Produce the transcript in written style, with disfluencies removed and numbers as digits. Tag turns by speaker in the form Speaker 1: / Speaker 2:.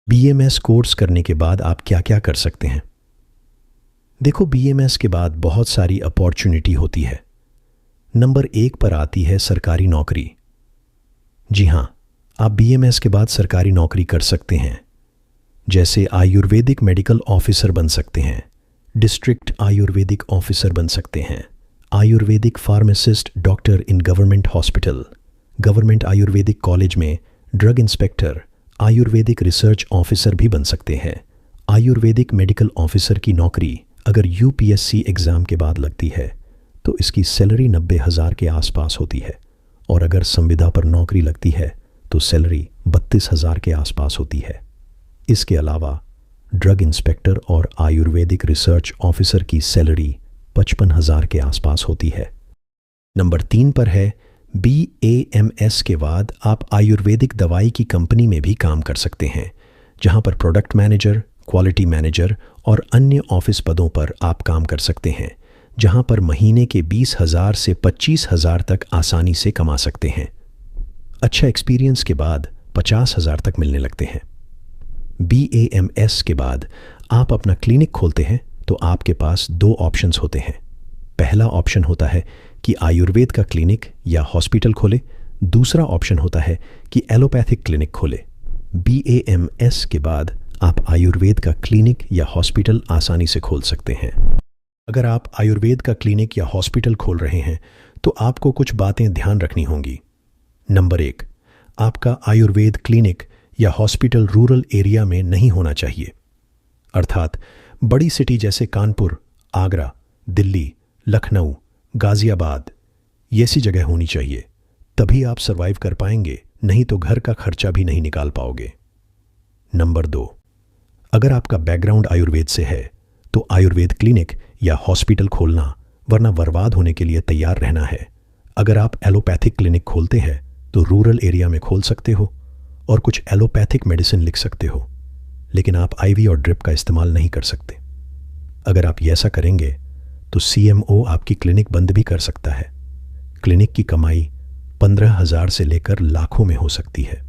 Speaker 1: BMS course करने के बाद आप क्या क्या कर सकते हैं? देखो, बीएमएस के बाद बहुत सारी अपॉर्चुनिटी होती है। नंबर 1 पर आती है सरकारी नौकरी। जी हाँ, आप बीएमएस के बाद सरकारी नौकरी कर सकते हैं। जैसे आयुर्वेदिक मेडिकल ऑफिसर बन सकते हैं, डिस्ट्रिक्ट आयुर्वेदिक ऑफिसर बन सकते हैं, ayurvedic pharmacist doctor in government hospital, government ayurvedic college में drug inspector, ayurvedic research officer भी बन सकते हैं। आयुर्वेदिक मेडिकल ऑफिसर की नौकरी अगर यूपीएससी एग्ज़ाम के बाद लगती है तो इसकी सैलरी 90,000 के आसपास होती है, और अगर संविदा पर नौकरी लगती है तो सैलरी 32,000 के आसपास होती है। इसके अलावा ड्रग इंस्पेक्टर और आयुर्वेदिक रिसर्च ऑफिसर की सैलरी 55,000 के आसपास होती है। नंबर 3 पर है बीएएमएस के बाद आप आयुर्वेदिक दवाई की कंपनी में भी काम कर सकते हैं, जहां पर प्रोडक्ट मैनेजर, क्वालिटी मैनेजर और अन्य ऑफिस पदों पर आप काम कर सकते हैं, जहां पर महीने के 20,000 से 25,000 तक आसानी से कमा सकते हैं। अच्छा एक्सपीरियंस के बाद 50,000 तक मिलने लगते हैं। बीएएमएस के बाद आप अपना क्लिनिक खोलते हैं तो आपके पास 2 ऑप्शंस होते हैं। पहला ऑप्शन होता है कि आयुर्वेद का क्लिनिक या हॉस्पिटल खोले। दूसरा ऑप्शन होता है कि एलोपैथिक क्लिनिक खोले। बीएएमएस के बाद आप आयुर्वेद का क्लिनिक या हॉस्पिटल आसानी से खोल सकते हैं। अगर आप आयुर्वेद का क्लिनिक या हॉस्पिटल खोल रहे हैं तो आपको कुछ बातें ध्यान रखनी होंगी। नंबर 1, आपका आयुर्वेद क्लिनिक या हॉस्पिटल रूरल एरिया में नहीं होना चाहिए, अर्थात बड़ी सिटी जैसे कानपुर, आगरा, दिल्ली, लखनऊ, गाजियाबाद जैसी जगह होनी चाहिए। तभी आप सरवाइव कर पाएंगे, नहीं तो घर का खर्चा भी नहीं निकाल पाओगे। नंबर 2, अगर आपका बैकग्राउंड आयुर्वेद से है तो आयुर्वेद क्लिनिक या हॉस्पिटल खोलना, वरना बर्बाद होने के लिए तैयार रहना है। अगर आप एलोपैथिक क्लिनिक खोलते हैं तो रूरल एरिया में खोल सकते हो और कुछ एलोपैथिक मेडिसिन लिख सकते हो, लेकिन आप आईवी और ड्रिप का इस्तेमाल नहीं कर सकते। अगर आप ऐसा करेंगे तो सीएमओ आपकी क्लिनिक बंद भी कर सकता है। क्लिनिक की कमाई 15,000 से लेकर लाखों में हो सकती है।